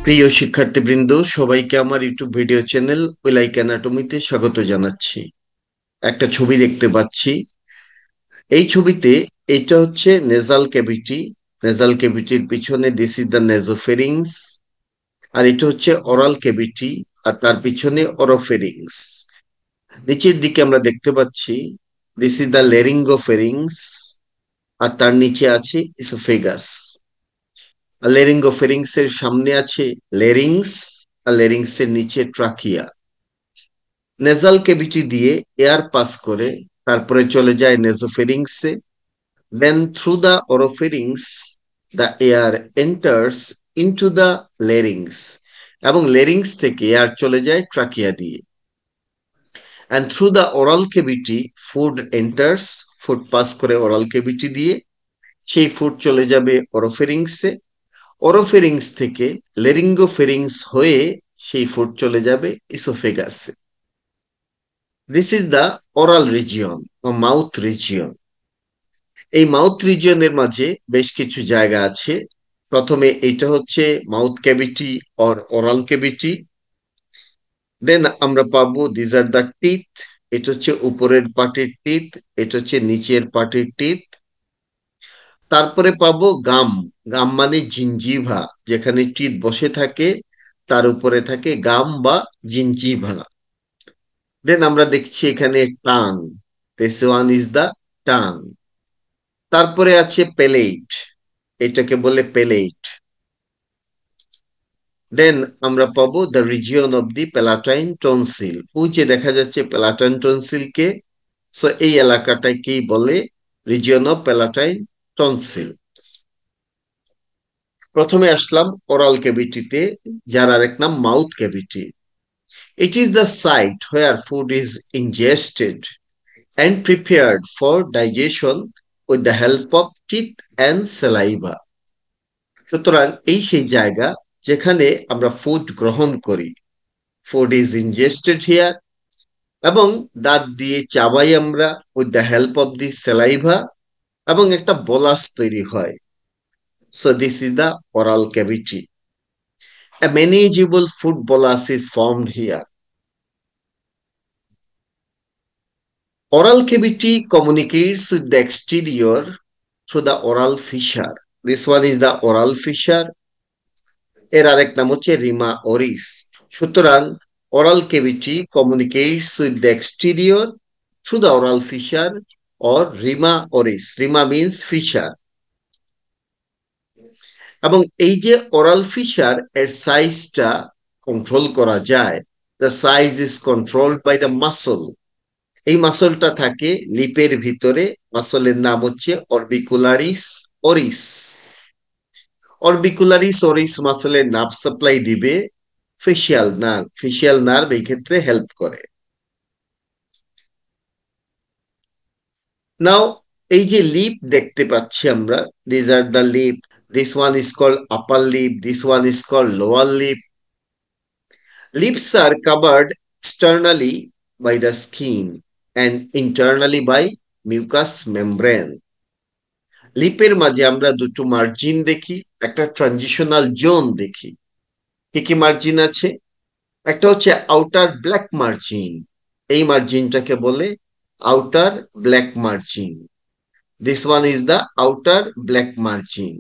প্রিয় শিক্ষার্থীবৃন্দ, সবাইকে আমার ইউটিউব ভিডিও চ্যানেল উইলাইক অ্যানাটমিতে স্বাগত জানাচ্ছি। একটা ছবি দেখতে পাচ্ছি। এই ছবিতে এটা হচ্ছে নেজাল ক্যাভিটি। নেজাল ক্যাভিটির পিছনে দিস ইজ দ্য নেজোফেরিংস, আর এটা হচ্ছে অরাল ক্যাভিটি, আর তার পিছনে অরোফেরিংস। নিচের দিকে আমরা দেখতে পাচ্ছি দিস ইজ দ্য লেরিঙ্গোফেরিংস, আর তার নিচে আছে ইসোফেগাস। আর লেরিঙ্গোফেরিংস এর সামনে আছে লেরিংস, আর লেরিংস এর নিচে ট্রাকিয়া। নেজাল ক্যাভিটি দিয়ে এয়ার পাস করে তারপরে চলে যায় নেজোফেরিংসে। Then through the oropharynx the air enters into the larynx, এবং লেরিংস থেকে এয়ার চলে যায় ট্রাকিয়া দিয়ে। And through the oral cavity food enters, food pass করে ওরাল ক্যাভিটি দিয়ে, সেই ফুড চলে যাবে অরোফেরিংসে। অরোফেরিংস থেকে লেরিঙ্গোফেরিংস হয়ে সেই ফুড চলে যাবে ইসোফেগাসে। This is the oral region বা মাউথ রিজিয়ন। এই মাউথ রিজিয়নের মাঝে বেশ কিছু জায়গা আছে। প্রথমে এটা হচ্ছে mouth cavity or oral cavity. Then আমরা পাবো দিস আর দ্য টিথ। এটা হচ্ছে উপরের পার্টের টিথ, এটা হচ্ছে নিচের পার্টের টিথ। তারপরে পাবো গাম। গাম মানে জিঞ্জিভা, যেখানে টিথ বসে থাকে তার উপরে থাকে গাম বা জিঞ্জিভা। দেন আমরা দেখছি এখানে tongue, this one is the tongue. তারপরে আছে প্যালেট, এটাকে বলে প্যালেট। দেন আমরা পাবো the region of the palatine tonsil. ওই যে দেখা যাচ্ছে প্যালাটাইন টনসিল কে, সো এই এলাকাটাকেই বলে রিজিয়ন অফ প্যালাটাইন টনসিল। প্রথমে আসলাম ওরাল ক্যাভিটিতে, যার আরেক নাম mouth cavity. It is the site where food is ingested and prepared for digestion with the help of teeth and saliva. সুতরাং এই সেই জায়গা যেখানে আমরা ফুড গ্রহণ করি। ফুড ইজ ইনজেস্টেড হিয়ার, এবং দাঁত দিয়ে চাবাই আমরা with the help of the saliva, এবং একটা বলাস তৈরি হয়। So this is the oral cavity. A manageable food bolus is formed here. Oral cavity communicates with the exterior through the oral fissure. This one is the oral fissure. এর আরেক নাম হচ্ছে Rima Oris. সুতরাং oral cavity communicates with the exterior through the oral fissure or Rima Oris. Rima means fissure। এবং এই যে oral fissure এর সাইজটা কন্ট্রোল করা যায়। The size is controlled by the muscle. এই মাসলটা থাকে লিপের ভিতরে। মাসলের নাম হচ্ছে orbicularis Oris. Orbicularis Oris মাসলের nerve supply দিবে ফেশিয়াল নার্ভ। ফেশিয়াল নার্ভ এই ক্ষেত্রে হেল্প করে। নাও এই যে লিপ দেখতে পাচ্ছি আমরা, this are the lip. This one is called upper lip, this one is called lower lip. Lips are covered externally by the skin and internally by mucous membrane. লিপের মাঝে আমরা দুটো মার্জিন দেখি, একটা ট্রানজিশনাল জোন দেখি। কি কি margin আছে? একটা হচ্ছে আউটার ব্ল্যাক মার্জিন। এই মার্জিনটাকে বলে outer black margin. This one is the outer black margin.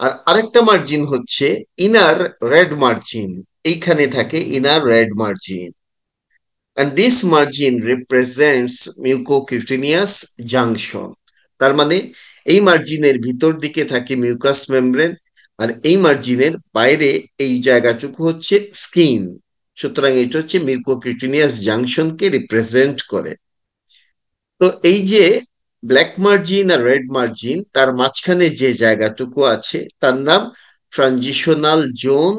আর আরেকটা মার্জিন হচ্ছে ইনার রেড মার্জিন। এইখানে থাকে inner red margin. And this margin represents mucocutaneous junction. তার মানে এই মার্জিনের ভিতর দিকে থাকে মিউকাস মেমব্রেন, আর এই মার্জিনের বাইরে এই জায়গাটুকু হচ্ছে স্কিন। সুতরাং এটা হচ্ছে মিউকোকিউটেনিয়াস জাংশনকে রিপ্রেজেন্ট করে। তো এই যে ব্ল্যাক মার্জিন আর রেড মার্জিন, তার মাঝখানে যে জায়গাটুকু আছে তার নাম transitional zone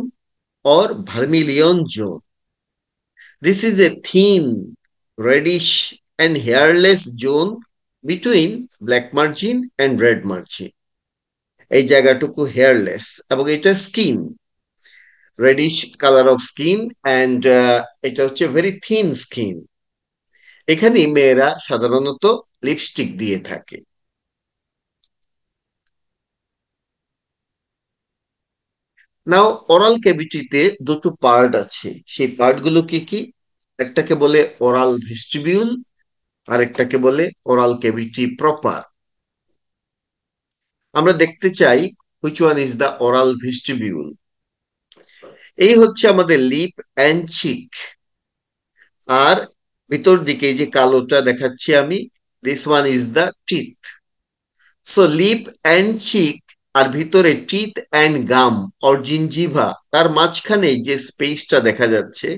or vermilion zone. This is a thin, reddish and hairless zone between black margin and red margin. এই জায়গাটুকু hairless এবং এটা skin, reddish color of skin, and এটা হচ্ছে very thin skin. এখানে মেয়েরা সাধারণত লিপস্টিক দিয়ে থাকে। নাও ওরাল ক্যাভিটিতে দুটো পার্ট আছে, সেই পার্ট গুলো কি কি? একটাকে বলে ওরাল ভেস্টিবিউল, আর একটাকে বলে ওরাল ক্যাভিটি প্রপার। আমরা দেখতে চাই which one is the oral vestibule. এই হচ্ছে আমাদের লিপ অ্যান্ড চিক, আর ভিতর দিকে এই যে কালোটা দেখাচ্ছি আমি, this one is the teeth. So lip and cheek আর ভিতরে teeth and gum or gingiva, তার মাঝখানে যে স্পেসটা দেখা যাচ্ছে,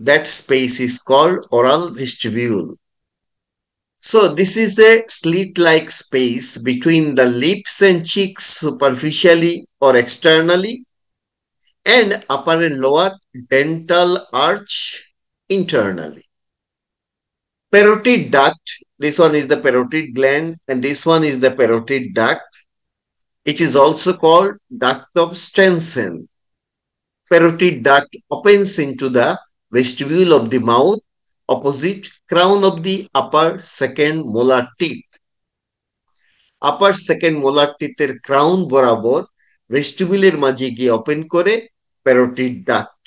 that space is called oral vestibule. So this is a slit-like space between the lips and cheeks superficially or externally, and upper and lower dental arch internally. Parotid duct, this one is the parotid gland and this one is the parotid duct. It is also called duct of Stensen. Parotid duct opens into the vestibule of the mouth opposite crown of the upper second molar teeth. Upper second molar টিথের crown বরাবর ভেস্টিবুলের মাঝে গিয়ে open করে parotid duct.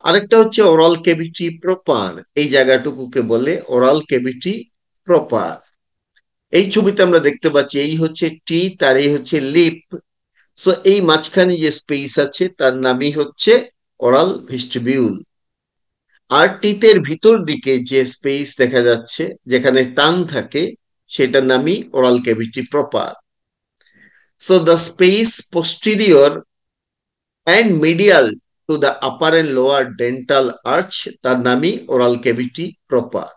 আরেকটা হচ্ছে oral cavity proper, এই জায়গাটুকুকে বলে oral cavity proper. এই ছবিতে আমরা দেখতে পাচ্ছি এই হচ্ছে টিথ আর এই হচ্ছে লিপ। সো এই মাঝখানে যে স্পেস আছে তার নামই হচ্ছে ওরাল ভেস্টিবিউল। আর টিথের ভিতর দিকে যে স্পেস দেখা যাচ্ছে যেখানে টাং থাকে, সেটার নামই oral cavity proper. So the space posterior and medial to the upper and lower dental arch, তার নামই oral cavity proper.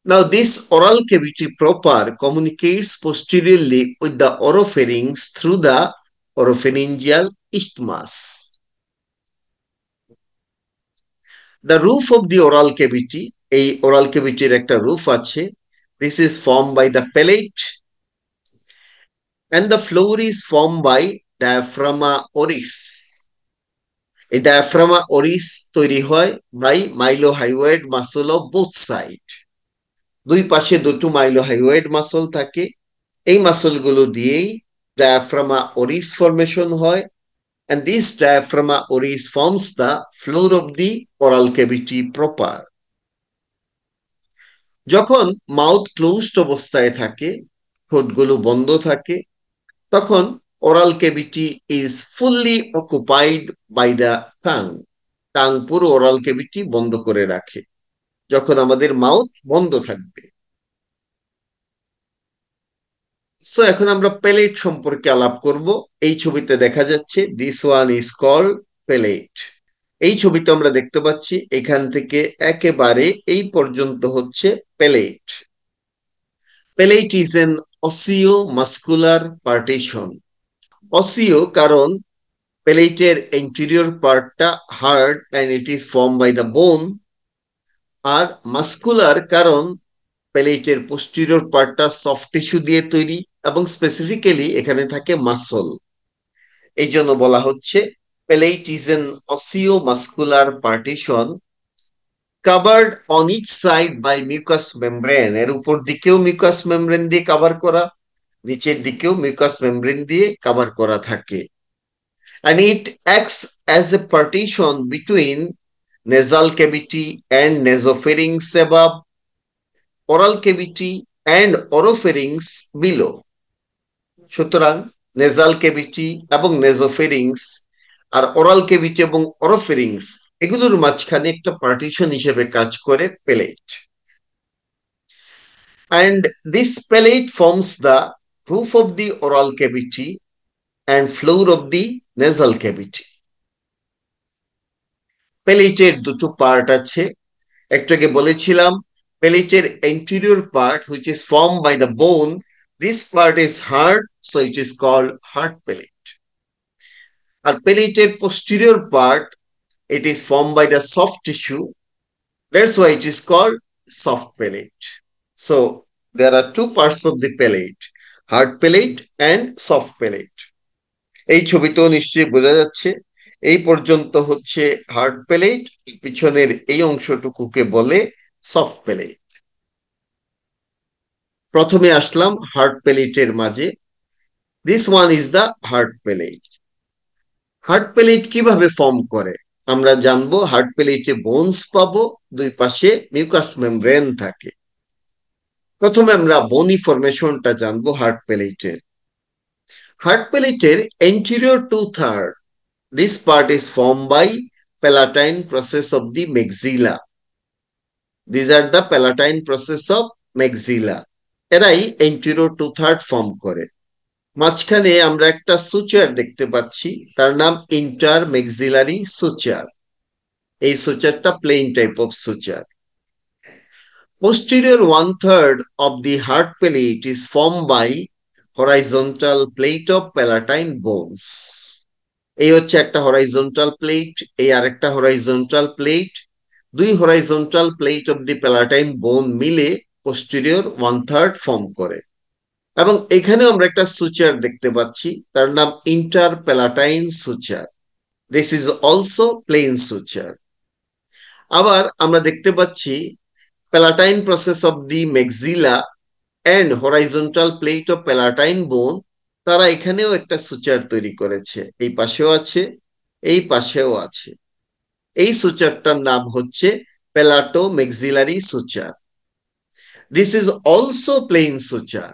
Now this oral cavity proper communicates posteriorly with the oropharynx through the oropharyngeal isthmus. The roof of the oral cavity, এই oral cavity এর একটা roof আছে, this is formed by the palate and the floor is formed by diaphragma oris. এই ডায়াফ্রামা oris তৈরি হয় by mylohyoid muscle of both side. দুই পাশে দুটো মাইলোহাইওয়েড মাসল থাকে, এই মাসলগুলো দিয়েই ডায়াফ্রামা ওরিস ফরমেশন হয়, and this diaphragma oris forms the floor of the oral cavity proper. যখন মাউথ ক্লোজড অবস্থায় থাকে, ঠোঁটগুলো বন্ধ থাকে, তখন oral cavity is fully occupied by the tongue. Tongue পুরো ওরাল ক্যাভিটি বন্ধ করে রাখে যখন আমাদের মাউথ বন্ধ থাকবে। সো এখন আমরা প্যালেট সম্পর্কে আলাপ করব। এই ছবিতে দেখা যাচ্ছে this one is called palate. এই ছবিতে আমরা দেখতে পাচ্ছি এখান থেকে একেবারে এই পর্যন্ত হচ্ছে palate. Palate is an osseo muscular partition. Osseo কারণ প্যালেটের এন্টেরিয়র পার্টটা hard and it is form by the bone, আর মাস্কুলার কারণ প্যালেটের পোস্টেরিয়র পার্টটা সফট টিস্যু দিয়ে তৈরি এবং স্পেসিফিক্যালি এখানে থাকে মাসল। এই জন্য বলা হচ্ছে palate is an osseo muscular partition covered on each side by mucous membrane. এর উপর দিকেও মিউকাস মেমব্রেন দিয়ে কভার করা, নিচের দিকেও মিউকাস মেমব্রেন দিয়ে কভার করা থাকে। And it acts as a partition between nasal cavity and nasopharynx above, oral cavity and oropharynx below. সুতরাং নেজাল ক্যাভিটি এবং নেজোফেরিংস আর ওরাল ক্যাভিটি এবং ওরোফেরিংস এগুলোর মাঝখানে একটা পার্টিশন হিসেবে কাজ করে palette. And this palate forms the roof of the oral cavity and floor of the nasal cavity. প্যালেটের দুটো পার্ট আছে, একটাকে বলেছিলাম প্যালেটের anterior part which is formed by the bone. This part is hard, so it is called hard palate. R প্যালেটের posterior part, it is formed by the soft tissue. That's why it is called soft palate. So there are two parts of the palate, hard palate and soft palate. এই ছবিতেও নিশ্চয়ই বোঝা যাচ্ছে এই পর্যন্ত হচ্ছে hard palette, পিছনের এই অংশটুকুকে বলে সফট প্যালেট। প্রথমে আসলাম হার্ড প্যালেটের মাঝে। This one is the hard palate. Hard palate কিভাবে ফর্ম করে আমরা জানবো। হার্ড প্যালেটে বোনস পাবো, দুই পাশে মিউকাস মেমব্রেন থাকে। প্রথমে আমরা বনি ফরমেশনটা জানবো হার্ড প্যালেটের। হার্ড প্যালেটের anterior two-third, this part is formed by palatine process of the maxilla. These are the palatine process of maxilla. এরাই anterior two-third ফর্ম করে। মাঝখানে আমরা একটা সুচার দেখতে পাচ্ছি, তার নাম ইন্টারমেক্সিলারি সুচার। এই সুচারটা plane type of suture. Posterior one-third of the hard palate is formed by horizontal plate of palatine bones. এই হচ্ছে একটা হরাইজন্টাল প্লেট, এই আরেকটা হরাইজন্টাল প্লেট। দুই horizontal plate of the palatine বোন মিলে পোস্টেরিয়র ওয়ান থার্ড ফর্ম করে। এবং এখানে আমরা একটা সুচার দেখতে পাচ্ছি, তার নাম inter palatine suture. This is also plane suture. আবার আমরা দেখতে পাচ্ছি palatine process of the maxilla and horizontal plate of palatine bone, তারা এখানেও একটা সুচার তৈরি করেছে। এই পাশেও আছে, এই পাশেও আছে। এই সুচারটার নাম হচ্ছে palato maxillary suture. This is also plane suture.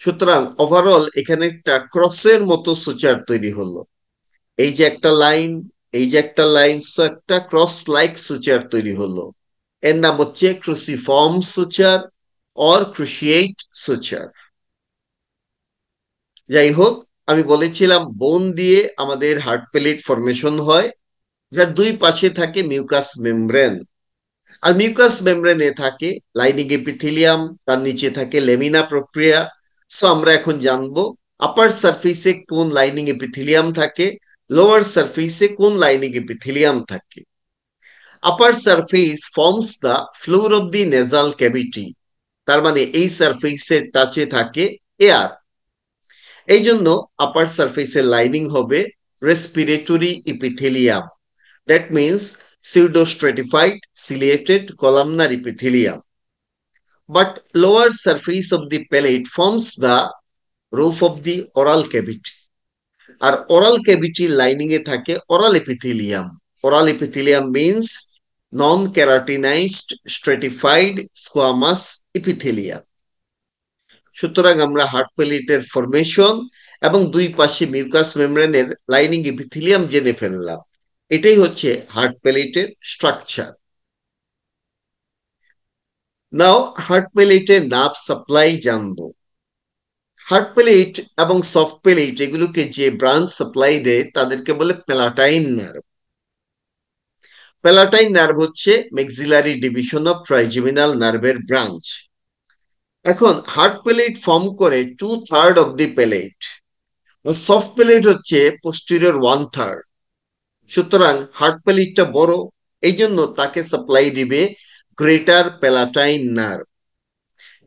সুতরাং ওভারঅল এখানে একটা ক্রসের মতো সুচার তৈরি হলো। এই যে একটা লাইন, এই যে একটা লাইন, সো একটা ক্রস লাইক সুচার তৈরি হলো। এর নাম হচ্ছে cruciform suture or cruciate suture. যাই হোক, আমি বলেছিলাম বোন দিয়ে আমাদের হার্ড প্যালেট ফরমেশন হয়, যার দুই পাশে থাকে মিউকাস মেমব্রেন। আর মিউকাস মেমব্রেনে থাকে লাইনিং এপিথেলিয়াম, তার নিচে থাকে লেমিনা প্রক্রিয়া। সো আমরা এখন জানবো আপার সারফেসে কোন লাইনিং এপিথেলিয়াম থাকে, লোয়ার সারফেসে কোন লাইনিং এপিথেলিয়াম থাকে। Upper surface forms the floor of the nasal cavity, তার মানে এই সারফেসের টাচে থাকে এয়ার। এই জন্য আপার সারফেসের লাইনিং হবে respiratory epithelium. That means pseudostratified ciliated columnar epithelium. But lower surface of the palate forms the roof of the oral cavity. আর oral cavity lining এ থাকে oral epithelium. Oral epithelium means non-keratinized stratified squamous epithelium. সুতরাং আমরা hard প্যালেটের formation এবং দুই পাশে mucus মেমব্রেনের lining epithelium জেনে ফেললাম। এটাই হচ্ছে হার্ড প্যালেটের স্ট্রাকচার। নাও হার্ড প্যালেটে নার্ভ সাপ্লাই জানবো। হার্ড প্যালেট এবং সফট প্যালেট এগুলোকে যে ব্রাঞ্চ সাপ্লাই দেয় তাদেরকে বলে প্যালাটাইন নার্ভ। প্যালাটাইন নার্ভ হচ্ছে মেক্সিলারি ডিভিশন অফ ট্রাইজেমিনাল নার্ভের ব্রাঞ্চ। এখন হার্ড প্যালেট ফর্ম করে 2/3 of the palate. Soft palate হচ্ছে পোস্টেরিয়র 1/3। সুতরাং হার্ড প্যালেটটা বড়, এই জন্য তাকে সাপ্লাই দিবে গ্রেটার প্যালাটাইন নার্ভ।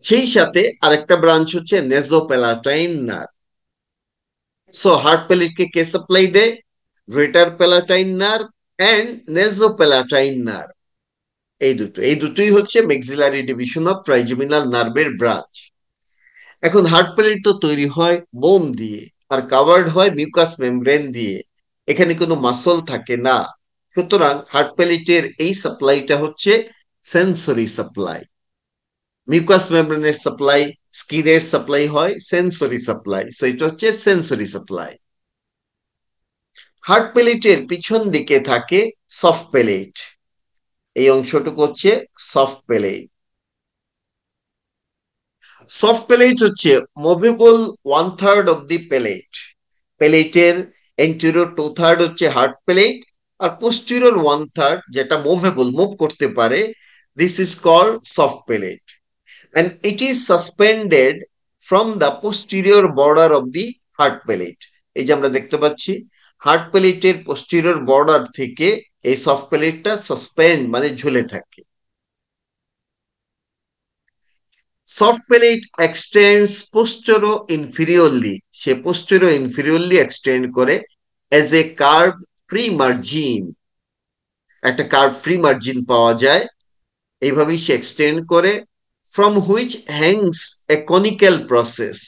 সেই সাথে আরেকটা ব্রাঞ্চ হচ্ছে নেজোপ্যালাটাইন নার্ভ। সো হার্ড প্যালেটকে কে সাপ্লাই দেয়? Greater palatine nerve and nasopalatine nerve. এই দুটোই হচ্ছে মেক্সিলারি ডিভিশন অফ ট্রাইজেমিনাল নার্ভের ব্রাঞ্চ। এখন হার্ড প্যালেট তো তৈরি হয় বোন দিয়ে আর কাভার্ড হয় মিউকাস মেমব্রেন দিয়ে। এখানে কোনো মাসল থাকে না। সুতরাং হার্ড প্যালেটের এই সাপ্লাইটা হচ্ছে সেন্সরি সাপ্লাই। মিউকাস মেমব্রেনের সাপ্লাই, স্কিনের সাপ্লাই হয় সেন্সরি সাপ্লাই। সো এটা হচ্ছে সেন্সরি সাপ্লাই। হার্ড প্যালেটের পিছন দিকে থাকে সফট প্যালেট। এই অংশটুকু হচ্ছে সফট প্যালেট। সফট প্যালেট হচ্ছে মুভেবল 1/3 অফ দি প্যালেট। প্যালেটের এন্টেরিয়র 2/3 হচ্ছে হার্ড প্যালেট, আর পোস্টেরিয়র 1/3 যেটা মুভেবল, মুভ করতে পারে, this is called soft palate. and it is suspended from the posterior border of the hard palate. এই যে আমরা দেখতে পাচ্ছি হার্ড প্যালেটের পোস্টেরিয়র বর্ডার থেকে এই সফট প্যালেটটা সাসপেন্ড মানে ঝুলে থাকে। Soft palate extends postero inferiorly, সে পোস্টেরো ইনফিরিয়রলি এক্সটেন্ড করে as a curve free margin. একটা কার্ভ ফ্রি মার্জিন পাওয়া যায়, এইভাবেই সে এক্সটেন্ড করে, from which hangs a conical process,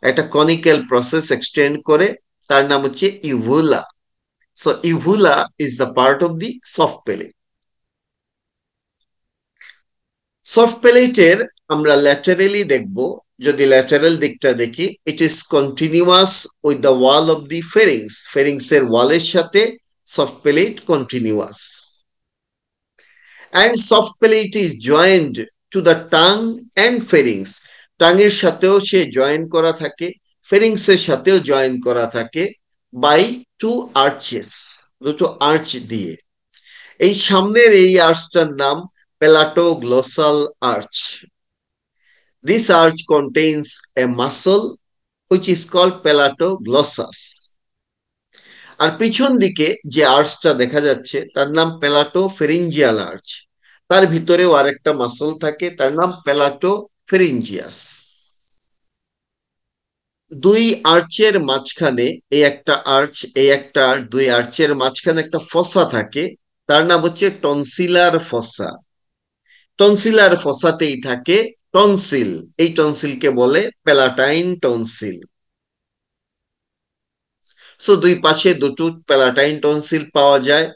একটা কনিক্যাল প্রসেস এক্সটেন্ড করে, তার নাম হচ্ছে uvula. So uvula is the part of the soft palate. Soft প্যালেটের আমরা ল্যাটারালি দেখব। যদি ল্যাটারাল দিকটা দেখি, it is continuous with the wall of the ফেরিংস। Pharynx এর ওয়ালের সাথে soft palate continuous. And soft palate is joint to the tongue and pharynx. টাঙের সাথেও সে জয়েন করা থাকে, ফেরিংস এর সাথেও জয়েন করা থাকে বাই টু আর্চেস, দুটো আর্চ দিয়ে। এই সামনের এই আর্চটার নাম palatoglossal arch. This arch contains a muscle which is called palatoglossus. আর পিছন দিকে যে আর্চটা দেখা যাচ্ছে তার নাম প্যালাটোফেরিঞ্জিয়াল আর্চ। তার ভিতরেও আরেকটা মাসল থাকে, তার নাম প্যালাটোফেরিঞ্জিয়াস। দুই আর্চের মাঝখানে, এই একটা আর্চ, এই একটা আর্চ, দুই আর্চের মাঝখানে একটা ফসা থাকে, তার নাম হচ্ছে টনসিলার ফসা। টনসিলার ফসাতেই থাকে টনসিল। এই টনসিলকে বলে প্যালাটাইন টনসিল। সো দুই পাশে দুটো প্যালাটাইন টনসিল পাওয়া যায়।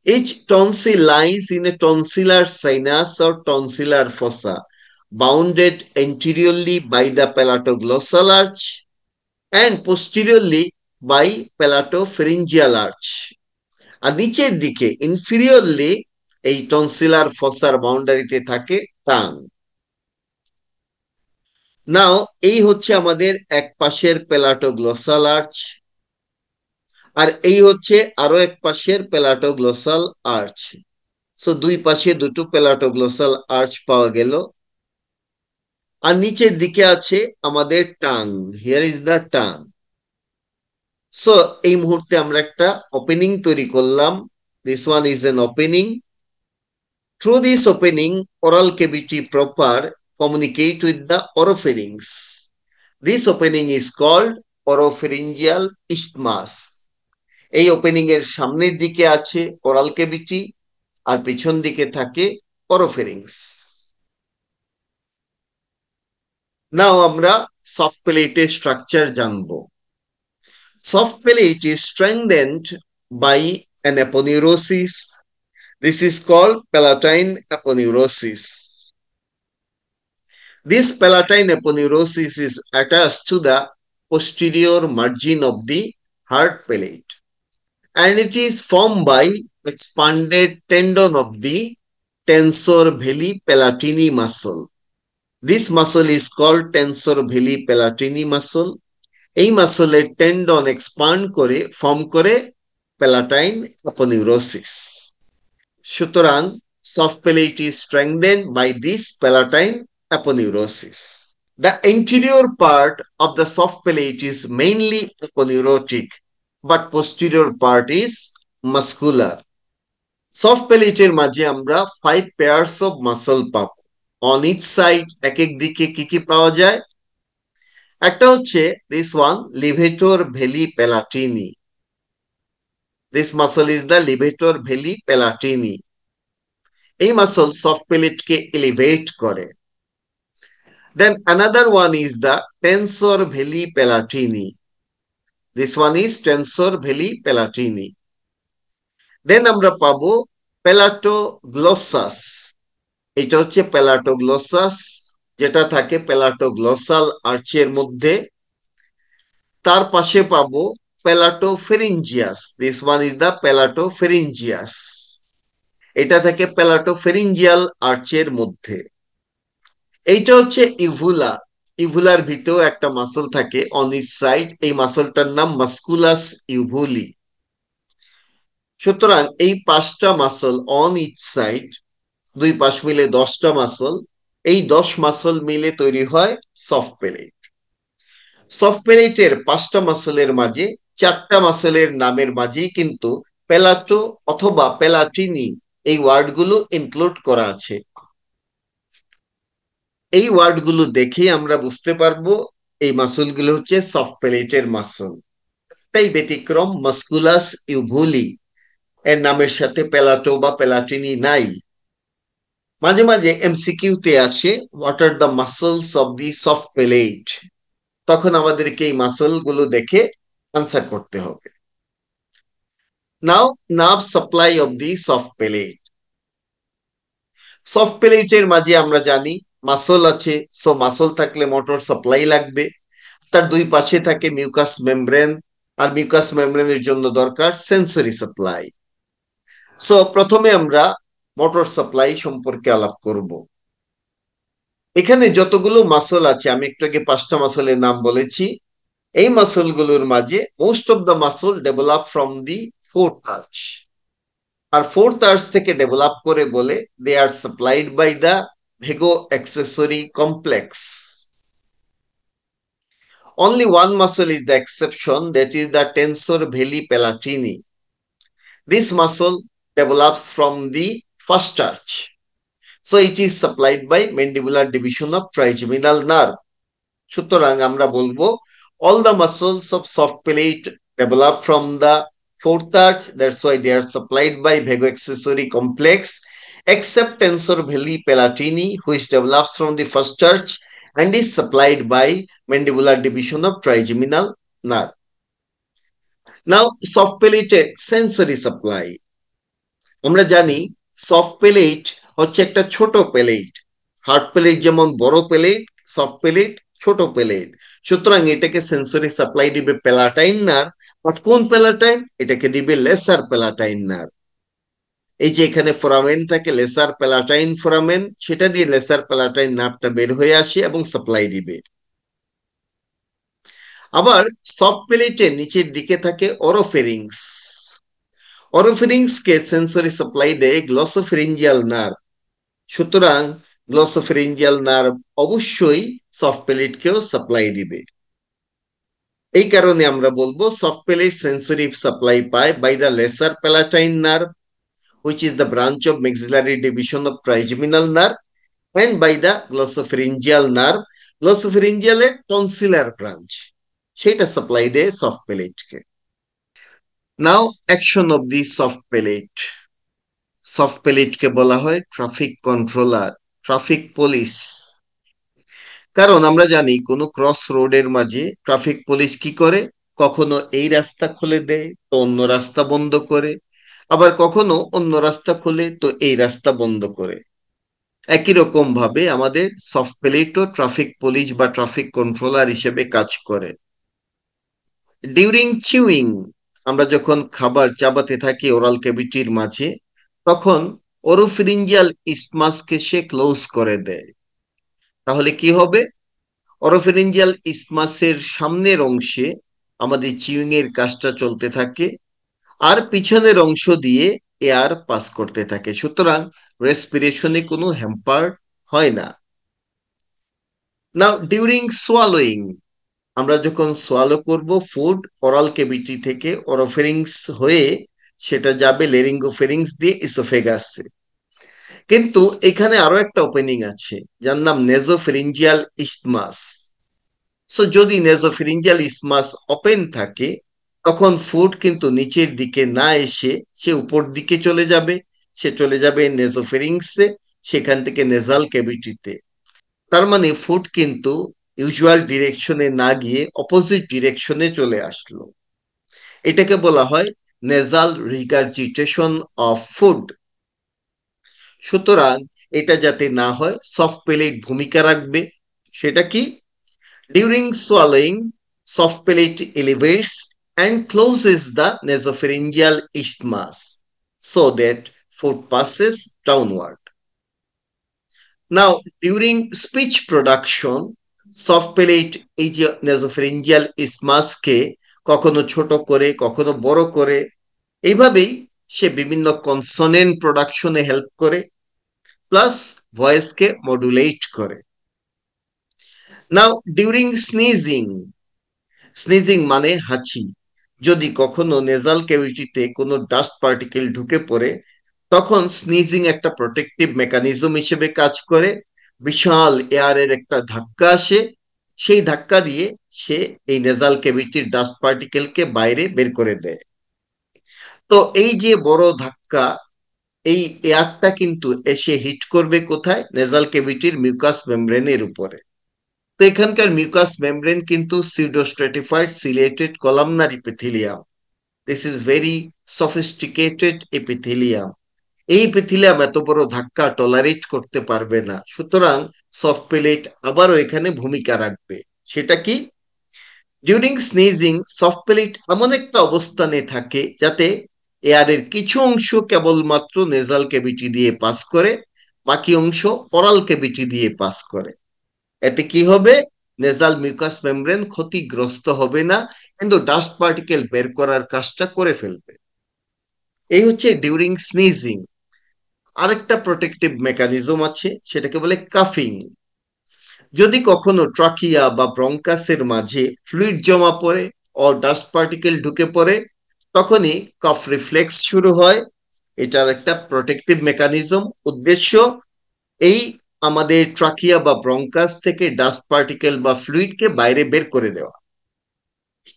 Each tonsil lies in a tonsillar sinus or tonsillar fossa, bounded anteriorly by the palatoglossal arch and posteriorly by palatopharyngeal arch. আর নিচের দিকে ইনফিরিয়রলি এই টনসিলার ফসার বাউন্ডারিতে থাকে টাং। নাও এই হচ্ছে আমাদের এক পাশের প্যালাটোগ্লসাল আর্চ, আর এই হচ্ছে আরো এক পাশের প্যালাটোগ্লসাল আর্চ। সো দুই পাশে দুটো প্যালাটোগ্লসাল আর্চ পাওয়া গেল। আর নিচের দিকে আছে আমাদের tongue. Here is the tongue. So এই মুহূর্তে আমরা একটা ওপেনিং তৈরি করলাম। This one is an opening. Through this opening oral cavity proper communicate with the oropharynx. This opening is called oropharyngeal isthmus. এই ওপেনিং এর সামনের দিকে আছে ওরাল ক্যাভিটি, আর পিছন দিকে থাকে oropharynx. নাও আমরা সফট প্যালেটের স্ট্রাকচার জানবো। Soft palate is strengthened by an aponeurosis. This is called palatine aponeurosis. This palatine aponeurosis is attached to the posterior margin of the hard palate, and it is formed by expanded tendon of the tensor veli palatini muscle. This muscle is called tensor veli palatini muscle. এই মাসলের tendon expand করে form করে palatine aponeurosis. সুতরাং soft palate is strengthened by this palatine aponeurosis. The anterior part of the soft palate is mainly aponeurotic, but posterior part is muscular. Soft palate এর মাঝে আমরা 5 pairs of muscle পাবো। On each side এক এক দিকে কি কি পাওয়া যায়? একটা হচ্ছে this one, levator veli palatini. This muscle is the levator veli palatini. এই muscle soft palate কে elevate করে। Then another one is the tensor veli palatini. This one is tensor veli palatini. Then আমরা পাবো palatoglossus. এটা হচ্ছে palatoglossus, যেটা থাকে প্যালাটোগ্লসাল আর্চের মধ্যে। তার পাশে পাবো palatopharyngeus. This one is the palatopharyngeus. এটা থাকে প্যালাটোফেরিঞ্জিয়াল আর্চের মধ্যে। এইটা হচ্ছে ইভুলা। ইভুলার ভিতরেও একটা মাসল থাকে অন ইচ সাইড। এই মাসলটার নাম মাস্কুলাস ইভুলি। সুতরাং এই 5টা মাসল অন ইচ সাইড, দুই পাশ মিলে 10টা মাসল, এই 10 মাসল মিলে তৈরি হয় সফট প্যালেট। সফট প্যালেটের 5টা মাসলের মাঝে 4টা মাসলের নামের মাঝেই কিন্তু প্যালাটো অথবা প্যালাটিনি এই ওয়ার্ডগুলো ইনক্লুড করা আছে। এই ওয়ার্ডগুলো দেখে আমরা বুঝতে পারবো এই মাসলগুলো হচ্ছে সফট প্যালেটের মাসল। তাই ব্যতিক্রম মাস্কুলাস ইউভুলি এর নামের সাথে প্যালাটো বা প্যালাটিনি নাই। মাঝে মাঝে এমসিকিউতে আসে what are the muscles of the soft palate. তখন আমাদেরকে এই মাসল গুলো দেখে আনসার করতে হবে। Now, nerve supply of the soft palate. Soft প্যালেটের মাঝে আমরা জানি মাসল আছে, সো মাসল থাকলে মোটর সাপ্লাই লাগবে। তার দুই পাশে থাকে মিউকাস মেমব্রেন, আর মিউকাস মেমব্রেনের জন্য দরকার সেন্সরি সাপ্লাই। সো প্রথমে আমরা মোটর সাপ্লাই সম্পর্কে আলাপ করব। এখানে যতগুলো মাসল আছে, আমি একটু আগে 5টা মাসলের নাম বলেছি। এই মাসল গুলোর মাঝে most of the muscle develop from the fourth arch, আর ফোর্থ আর্চ থেকে ডেভেলপ করে বলে they are supplied by the vago accessory complex. Only one muscle is the exception, that is the tensor veli palatini. This muscle develops from the first arch. So it is supplied by mandibular division of trigeminal nerve. সুতরাং আমরা বলবো all the muscles of soft palate develop from the fourth arch, that's why they are supplied by vagoaccessory complex, except tensor veli palatini, which develops from the first arch and is supplied by mandibular division of trigeminal nerve. Now, soft palate sensory supply. আমরা জানি soft palate হচ্ছে একটা ছোট palette. Hard palette যেমন বড় palette, soft palette ছোট palette. সুতরাং এটাকে সেন্সরি সাপ্লাই দিবে প্যালাটাইন নার্ভ, বাট কোন প্যালাটাইন? এটাকে দিবে লেসার প্যালাটাইন নার্ভ। এই যে এখানে ফোরামেন থাকে, লেসার প্যালাটাইন ফোরামেন, সেটা দিয়ে লেসার প্যালাটাইন নার্ভটা বের হয়ে আসে এবং সাপ্লাই দিবে। আবার সফট প্যালেটের নিচের দিকে থাকে অরোফেরিংস। অরোফেরিংসকে সেন্সরি সাপ্লাই দেয় গ্লসোফেরিঞ্জিয়াল নার্ভ। সুতরাং গ্লসোফেরিঞ্জিয়াল নার্ভ অবশ্যই সফট প্যালেটকেও সাপ্লাই দিবে। এই কারণে আমরা বলবো সফট প্যালেট সেন্সরি সাপ্লাই পায় by the lesser palatine nerve, which is the branch of maxillary division of trigeminal nerve, and by the glossopharyngeal nerve. Glossopharyngeal এর tonsillar branch, সেটা সাপ্লাই দেয় সফট প্যালেটকে। Now action of the soft palate. Soft প্যালেটকে বলা হয় traffic controller, traffic police. কারণ আমরা জানি কোনো ক্রস রোডের মাঝে ট্রাফিক পুলিশ কি করে, কখনো এই রাস্তা খুলে দেয় তো অন্য রাস্তা বন্ধ করে, আবার কখনো অন্য রাস্তা খুলে তো এই রাস্তা বন্ধ করে। একই রকম ভাবে আমাদের সফট প্যালেটও ট্রাফিক পুলিশ বা ট্রাফিক কন্ট্রোলার হিসেবে কাজ করে। ডিউরিং চিউইং, আমরা যখন খাবার চাবাতে থাকি ওরাল ক্যাভিটির মাঝে, তখন ওরোফিরিঞ্জিয়াল ইসমাসকে সে ক্লোজ করে দেয়। তাহলে কি হবে? অরোফেরিঞ্জিয়াল ইসমাসের সামনের অংশে আমাদের চিউইং এর কাজটা চলতে থাকে, আর পিছনের অংশ দিয়ে এয়ার পাস করতে থাকে। সুতরাং রেসপিরেশনে কোনো হ্যাম্পার হয় না। নাও ডিউরিং সোয়ালোইং, আমরা যখন সোয়ালো করব ফুড ওরাল ক্যাভিটি থেকে অরোফেরিংস হয়ে সেটা যাবে লেরিঙ্গোফেরিংস দিয়ে ইসোফেগাসে। কিন্তু এখানে আরো একটা ওপেনিং আছে যার নাম নেজোফেরিঞ্জিয়াল ইসমাস। সো যদি নেজোফেরিঞ্জিয়াল ইসমাস ওপেন থাকে, তখন ফুড কিন্তু নিচের দিকে না এসে সে উপর দিকে চলে যাবে, সে চলে যাবে নেজোফেরিংসে, সেখান থেকে নেজাল ক্যাভিটিতে। তার মানে ফুড কিন্তু ইউজুয়াল ডিরেকশনে না গিয়ে অপোজিট ডিরেকশনে চলে আসলো। এটাকে বলা হয় নেজাল রিগার্জিটেশন অফ ফুড। সুতরাং এটা যাতে না হয়, সফট প্যালেট ভূমিকা রাখবে। সেটা কি? During swallowing, soft palate elevates and closes the nasopharyngeal isthmus so that food passes downward. Now, during speech production, soft palate এই যে nasopharyngeal isthmus কে কখনো ছোট করে কখনো বড় করে, এইভাবেই সে বিভিন্ন কনসোনেন্ট প্রোডাকশনে হেল্প করে, প্লাস ভয়েসকে মডুলেট করে। নাও ডিউরিং স্নিজিং, স্নিজিং মানে হাঁচি, যদি কখনো নেজাল ক্যাভিটিতে কোনো ডাস্ট পার্টিকেল ঢুকে পড়ে, তখন স্নিজিং একটা প্রোটেকটিভ মেকানিজম হিসেবে কাজ করে। বিশাল এয়ারের একটা ধাক্কা আসে, সেই ধাক্কা দিয়ে সে এই নেজাল ক্যাভিটির ডাস্ট পার্টিকেলকে বাইরে বের করে দেয়। তো এই যে বড় ধাক্কা, এই এয়ারটা কিন্তু এসে হিট করবে কোথায়? নেজাল ক্যাভিটির মিউকাস মেমব্রেনের উপরে। তো এখানকার মিউকাস মেমব্রেন কিন্তু pseudostratified ciliated columnar epithelium. This is very sophisticated epithelium. এই এপিথেলিয়াম এত বড় ধাক্কা টলারেট করতে পারবে না, সুতরাং সফট প্যালেট আবারও এখানে ভূমিকা রাখবে। সেটা কি? ডিউরিং স্নিজিং সফট প্যালেট এমন একটা অবস্থানে থাকে যাতে এয়ারের কিছু অংশ কেবলমাত্র নেজাল ক্যাভিটি দিয়ে পাস করে, বাকি অংশ অরাল ক্যাভিটি দিয়ে পাস করে। এতে কি হবে? নেজাল মিউকাস মেমব্রেন ক্ষতিগ্রস্ত হবে না, কিন্তু ডাস্ট পার্টিকেল বের করার কাজটা করে ফেলবে। এই হচ্ছে ডিউরিং স্নিজিং। আরেকটা প্রোটেক্টিভ মেকানিজম আছে, সেটাকে বলে কাফিং। যদি কখনো ট্রাকিয়া বা ব্রঙ্কাসের মাঝে ফ্লুইড জমা পড়ে ও ডাস্ট পার্টিকেল ঢুকে পড়ে, তখনই কফ রিফ্লেক্স শুরু হয়। এটার একটা প্রোটেক্টিভ মেকানিজম। উদ্দেশ্য এই আমাদের ট্রাকিয়া বা ব্রঙ্কাস থেকে ডাস্ট পার্টিকেল বা ফ্লুইডকে বাইরে বের করে দেওয়া।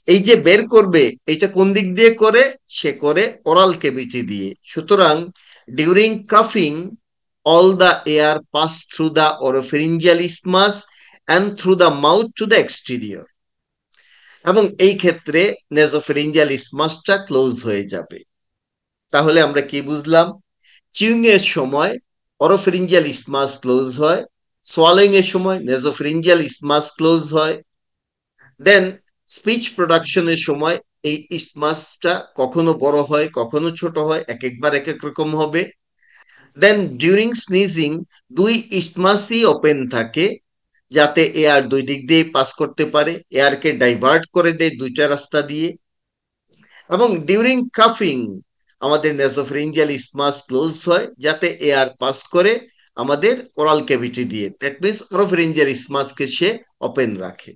এই যে বের করবে, এটা কোন দিক দিয়ে করে? সে করে ওরাল ক্যাভিটি দিয়ে। সুতরাং during কাফিং all the air pass through the oropharyngeal isthmus and through the mouth to the exterior, এবং এই ক্ষেত্রে নেজোফেরিঞ্জিয়াল ইসমাসটা ক্লোজ হয়ে যাবে। তাহলে আমরা কি বুঝলাম? চিউইং এর সময় অরোফেরিঞ্জিয়াল ইসমাস ক্লোজ হয়, সোয়ালোইং এর সময় নেজোফেরিঞ্জিয়াল ইসমাস ক্লোজ হয়। দেন স্পিচ প্রোডাকশনের সময় এই ইসমাসটা কখনো বড় হয়, কখনো ছোট হয়, এক একবার এক এক রকম হবে। দেন ডিউরিং স্নিজিং দুই ইসমাসই ওপেন থাকে, যাতে এয়ার দুই দিক দিয়ে পাস করতে পারে, এয়ারকে ডাইভার্ট করে দেয় দুইটা রাস্তা দিয়ে। এবং ডিউরিং কাফিং আমাদের নেসোফেরিঞ্জিয়াল ইসমাস ক্লোজ হয়, যাতে এয়ার পাস করে আমাদের ওরাল ক্যাভিটি দিয়ে। দ্যাট মিনস অরোফেরিঞ্জিয়াল ইসমাসকে সে ওপেন রাখে।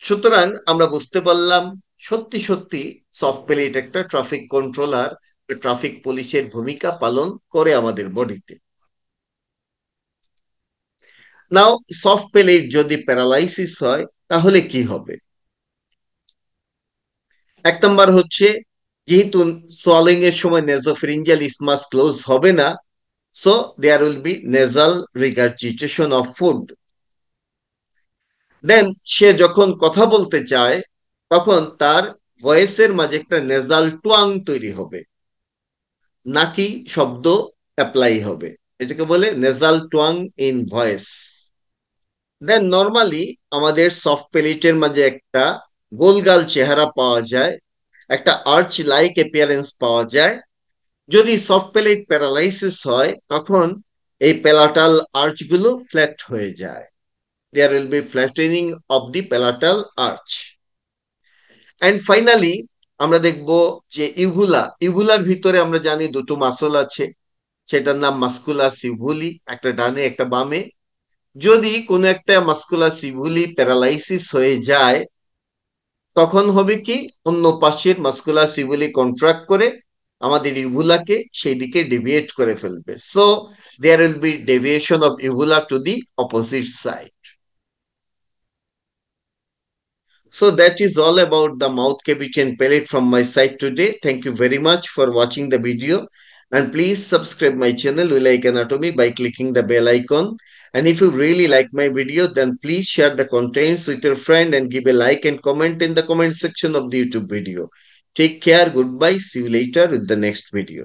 সুতরাং আমরা বুঝতে পারলাম সত্যি সত্যি সফট প্যালেট একটা ট্রাফিক কন্ট্রোলার, ট্রাফিক পুলিশের ভূমিকা পালন করে আমাদের বডিতে। নাও সফট প্যালেট যদি প্যারালাইসিস হয় তাহলে কি হবে? এক নম্বর হচ্ছে, যেহেতু সোয়ালিং এর সময় নেজোফেরিঞ্জিয়াল ইসমাস ক্লোজ হবে না, so there will be nasal regurgitation of food. Then সে যখন কথা বলতে চায় তখন তার ভয়েসের মাঝে একটা নেজাল টুয়াং তৈরি হবে, নাকি শব্দ অ্যাপ্লাই হবে। এটাকে বলে nasal twang in voice. Then normally আমাদের সফট প্যালেটের মাঝে একটা গোলগাল চেহারা পাওয়া যায়, একটা আর্চ লাইক অ্যাপিয়ারেন্স পাওয়া যায়। যদি সফট প্যালেট প্যারালাইসিস হয় তখন এই প্যালাটাল আর্চ গুলো ফ্ল্যাট হয়ে যায়। There will be flattening of the palatal arch. And finally আমরা দেখব যে ইউভুলার ভিতরে আমরা জানি দুটো মাসল আছে, সেটার নাম মাস্কুলাস ইউভুলি, একটা ডানে একটা বামে। যদি কোনো একটা মাস্কুলাস ইউভুলি প্যারালাইসিস হয়ে যায় তখন হবে কি, অন্য পাশের মাস্কুলাস ইউভুলি কন্ট্রাক্ট করে আমাদের ইউভুলাকে সেই দিকে ডেভিয়েট করে ফেলবে। So there will be deviation of uvula to the opposite side. So that is all about the mouth cavity and palate from my side today. Thank you very much for watching the video, and please subscribe my channel We Like Anatomy by clicking the bell icon. And if you really like my video, then please share the contents with your friend and give a like and comment in the comment section of the YouTube video. Take care, goodbye, see you later with the next video.